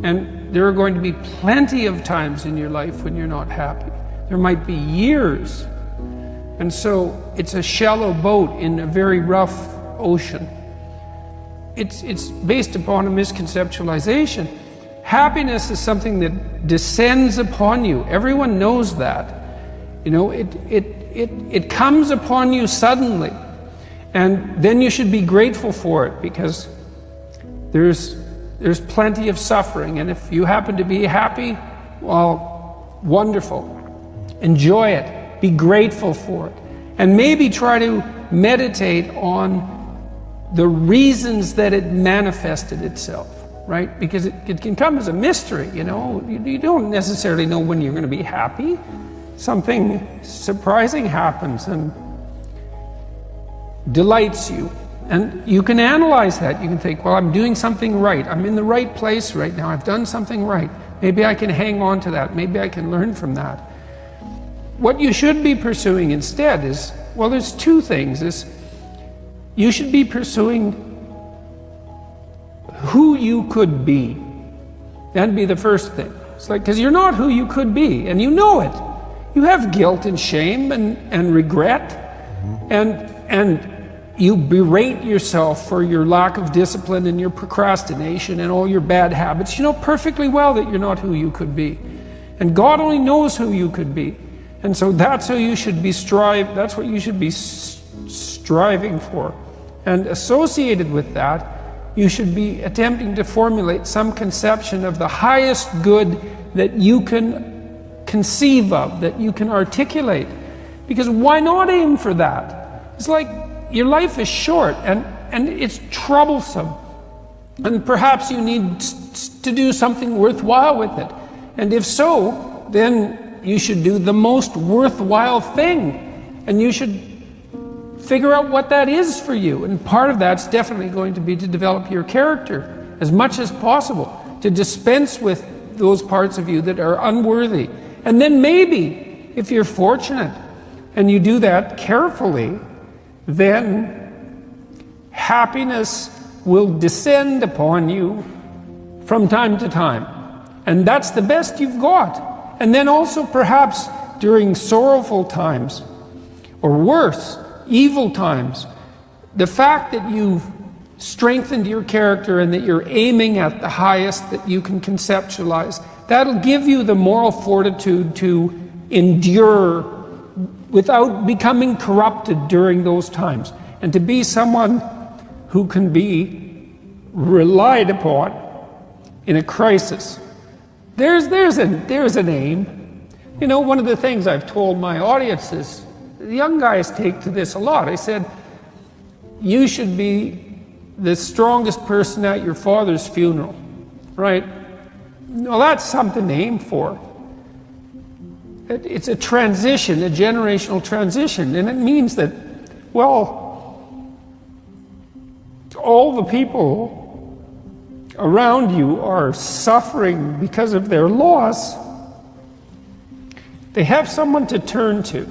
And there are going to be plenty of times in your life when you're not happy. There might be years. And so it's a shallow boat in a very rough ocean. It's based upon a misconceptualization. Happiness is something that descends upon you. Everyone knows that. You know, it comes upon you suddenly. And then you should be grateful for it, because there's plenty of suffering. And if you happen to be happy, well, wonderful. Enjoy it. Be grateful for it. And maybe try to meditate on the reasons that it manifested itself, right? Because it can come as a mystery, you know. You don't necessarily know when you're going to be happy. Something surprising happens and delights you. And you can analyze that. You can think, well, I'm doing something right. I'm in the right place right now. I've done something right. Maybe I can hang on to that. Maybe I can learn from that. What you should be pursuing instead is, well, there's two things. You should be pursuing who you could be. That'd be the first thing. It's like, because you're not who you could be, and you know it. You have guilt and shame and regret, and you berate yourself for your lack of discipline and your procrastination and all your bad habits. You know perfectly well that you're not who you could be. And God only knows who you could be. And so that's who you should be that's what you should be striving for. And associated with that, you should be attempting to formulate some conception of the highest good that you can conceive of, that you can articulate. Because why not aim for that? It's like your life is short and it's troublesome. And perhaps you need to do something worthwhile with it. And if so, then you should do the most worthwhile thing. And you should figure out what that is for you. And part of that's definitely going to be to develop your character as much as possible, to dispense with those parts of you that are unworthy. And then maybe, if you're fortunate and you do that carefully, then happiness will descend upon you from time to time. And that's the best you've got. And then also perhaps during sorrowful times, or worse, evil times, the fact that you've strengthened your character and that you're aiming at the highest that you can conceptualize, that'll give you the moral fortitude to endure without becoming corrupted during those times, and to be someone who can be relied upon in a crisis. There's an aim. You know, one of the things I've told my audience is, the young guys take to this a lot. I said, you should be the strongest person at your father's funeral, right? Well, that's something to aim for. It's a transition, a generational transition, and it means that, well, all the people around you are suffering because of their loss. They have someone to turn to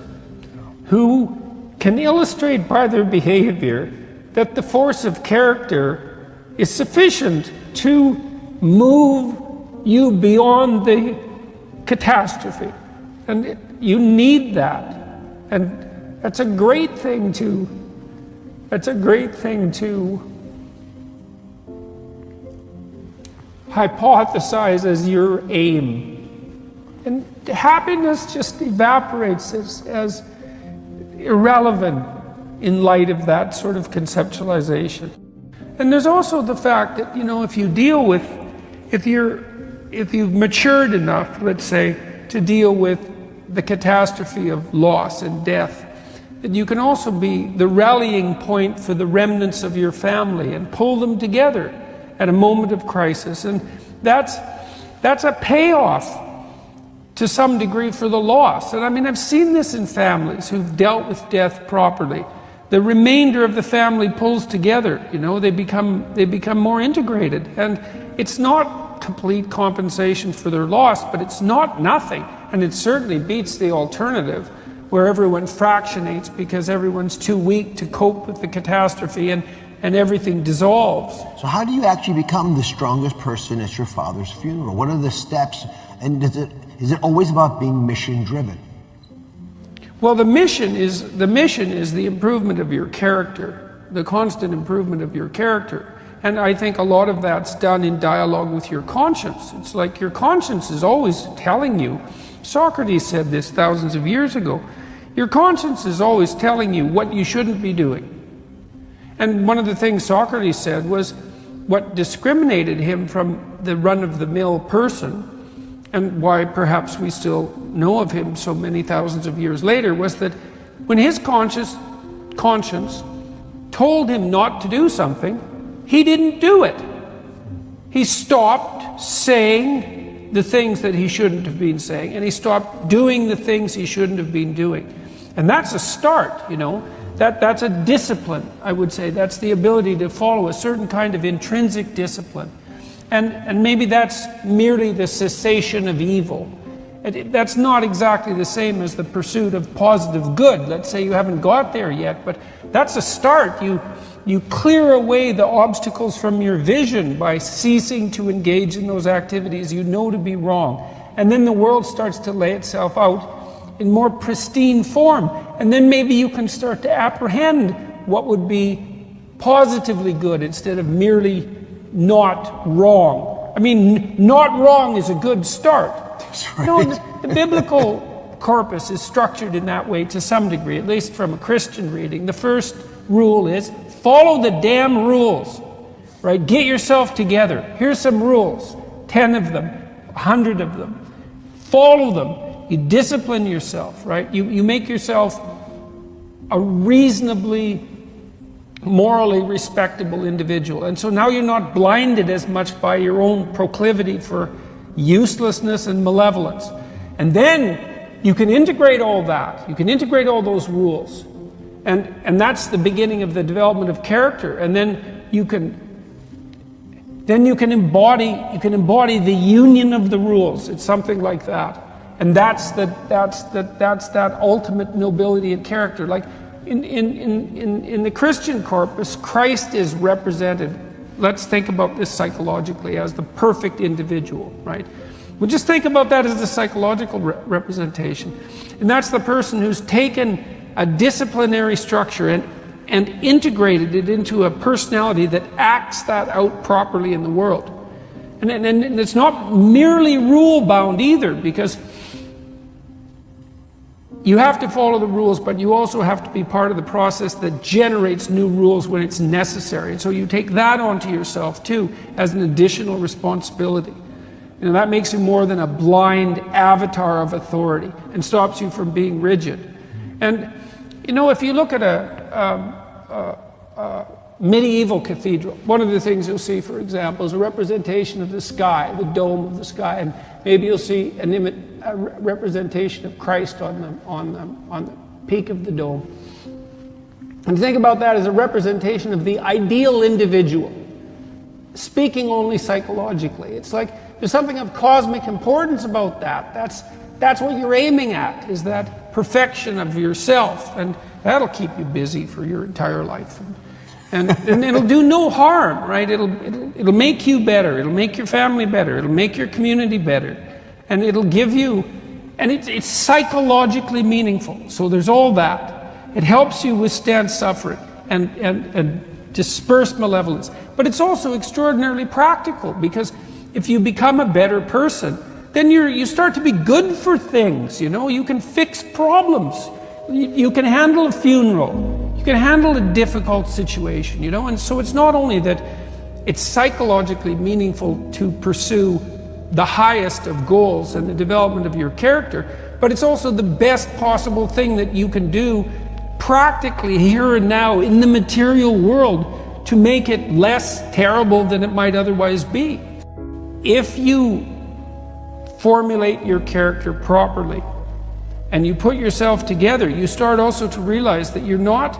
who can illustrate by their behavior that the force of character is sufficient to move you beyond the catastrophe. And you need that. And that's a great thing to hypothesize as your aim. And happiness just evaporates as irrelevant in light of that sort of conceptualization. And there's also the fact that, you know, if you've matured enough, let's say, to deal with the catastrophe of loss and death, that you can also be the rallying point for the remnants of your family and pull them together at a moment of crisis. And that's a payoff to some degree for the loss. And I mean, I've seen this in families who've dealt with death properly. The remainder of the family pulls together, you know, they become more integrated. And it's not complete compensation for their loss, but it's not nothing. And it certainly beats the alternative, where everyone fractionates because everyone's too weak to cope with the catastrophe, and and everything dissolves. So how do you actually become the strongest person at your father's funeral? What are the steps? And is it always about being mission driven? Well, the mission is the improvement of your character, the constant improvement of your character. And I think a lot of that's done in dialogue with your conscience. It's like your conscience is always telling you, Socrates said this thousands of years ago, your conscience is always telling you what you shouldn't be doing. And one of the things Socrates said was what discriminated him from the run-of-the-mill person, and why perhaps we still know of him so many thousands of years later, was that when his conscience told him not to do something, he didn't do it. He stopped saying the things that he shouldn't have been saying, and he stopped doing the things he shouldn't have been doing. And that's a start, you know. That's a discipline, I would say. That's the ability to follow a certain kind of intrinsic discipline. And maybe that's merely the cessation of evil. That's not exactly the same as the pursuit of positive good. Let's say you haven't got there yet, but that's a start. You clear away the obstacles from your vision by ceasing to engage in those activities you know to be wrong. And then the world starts to lay itself out in more pristine form. And then maybe you can start to apprehend what would be positively good instead of merely not wrong. I mean, not wrong is a good start. That's right. You know, the biblical corpus is structured in that way to some degree, at least from a Christian reading. The first rule is follow the damn rules, right? Get yourself together. Here's some rules, 10 of them, 100 of them. Follow them. You discipline yourself, right? You make yourself a reasonably, morally respectable individual. And so now you're not blinded as much by your own proclivity for uselessness and malevolence. And then you can integrate all that. You can integrate all those rules. And that's the beginning of the development of character. And then you can embody the union of the rules. It's something like that. And that's that ultimate nobility and character. Like in the Christian corpus, Christ is represented. Let's think about this psychologically as the perfect individual, right? We'll just think about that as the psychological representation. And that's the person who's taken a disciplinary structure and integrated it into a personality that acts that out properly in the world. And it's not merely rule-bound either, because you have to follow the rules, but you also have to be part of the process that generates new rules when it's necessary. And so you take that onto yourself too as an additional responsibility. You know, that makes you more than a blind avatar of authority and stops you from being rigid. And you know, if you look at a medieval cathedral, one of the things you'll see, for example, is a representation of the sky, the dome of the sky, and maybe you'll see a representation of Christ on the peak of the dome. And think about that as a representation of the ideal individual, speaking only psychologically. It's like there's something of cosmic importance about that. That's what you're aiming at, is that perfection of yourself, and that'll keep you busy for your entire life. And it'll do no harm, right? It'll make you better. It'll make your family better. It'll make your community better. And it'll give you, and it's psychologically meaningful. So there's all that. It helps you withstand suffering and disperse malevolence. But it's also extraordinarily practical, because if you become a better person, then you start to be good for things, you know? You can fix problems. You can handle a funeral. You can handle a difficult situation, you know? And so it's not only that it's psychologically meaningful to pursue the highest of goals and the development of your character, but it's also the best possible thing that you can do practically here and now in the material world to make it less terrible than it might otherwise be. If you formulate your character properly and you put yourself together, you start also to realize that you're not...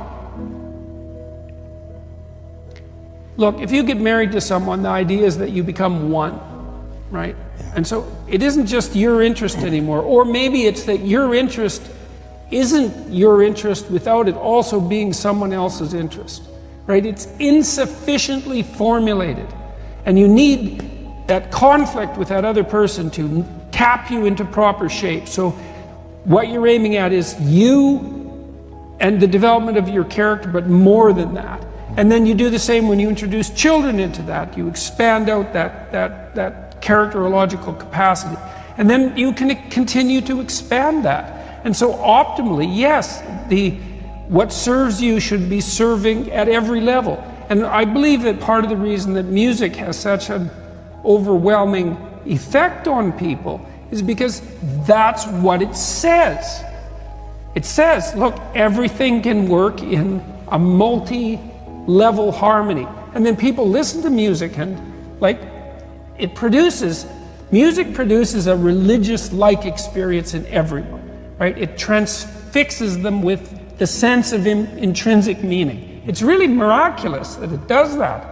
Look, if you get married to someone, the idea is that you become one, right? And so it isn't just your interest anymore, or maybe it's that your interest isn't your interest without it also being someone else's interest. right? It's insufficiently formulated. And you need that conflict with that other person to tap you into proper shape. So what you're aiming at is you and the development of your character, but more than that. And then you do the same when you introduce children into that. You expand out that characterological capacity. And then you can continue to expand that. And so optimally, yes, what serves you should be serving at every level. And I believe that part of the reason that music has such an overwhelming effect on people is because that's what it says. It says, look, everything can work in a multi-level harmony. And then people listen to music and music produces a religious-like experience in everyone, right? It transfixes them with the sense of intrinsic meaning. It's really miraculous that it does that.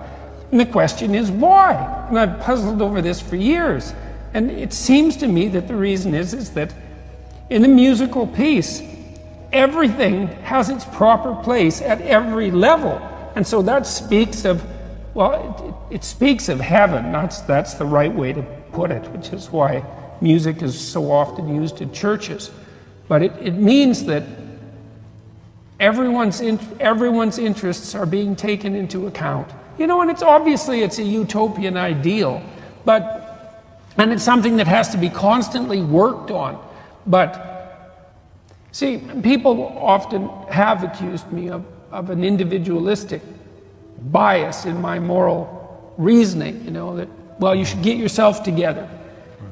And the question is why? And I've puzzled over this for years. And it seems to me that the reason is that in a musical piece, everything has its proper place at every level. And so that speaks of, well, it speaks of heaven. That's the right way to put it, which is why music is so often used in churches. But it means that everyone's interests are being taken into account. You know, and it's a utopian ideal, and it's something that has to be constantly worked on. But see, people often have accused me of an individualistic bias in my moral reasoning, you know, that, well, you should get yourself together.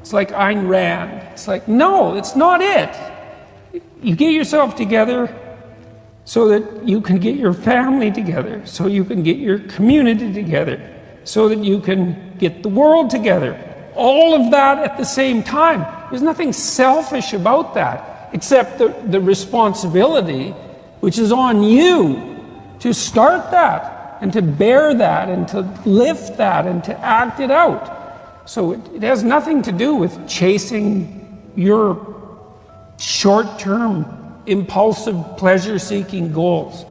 It's like Ayn Rand. It's like, no, it's not it. You get yourself together so that you can get your family together, so you can get your community together, so that you can get the world together. All of that at the same time. There's nothing selfish about that, except the responsibility, which is on you to start that, and to bear that, and to lift that, and to act it out. So it has nothing to do with chasing your short-term, impulsive, pleasure-seeking goals.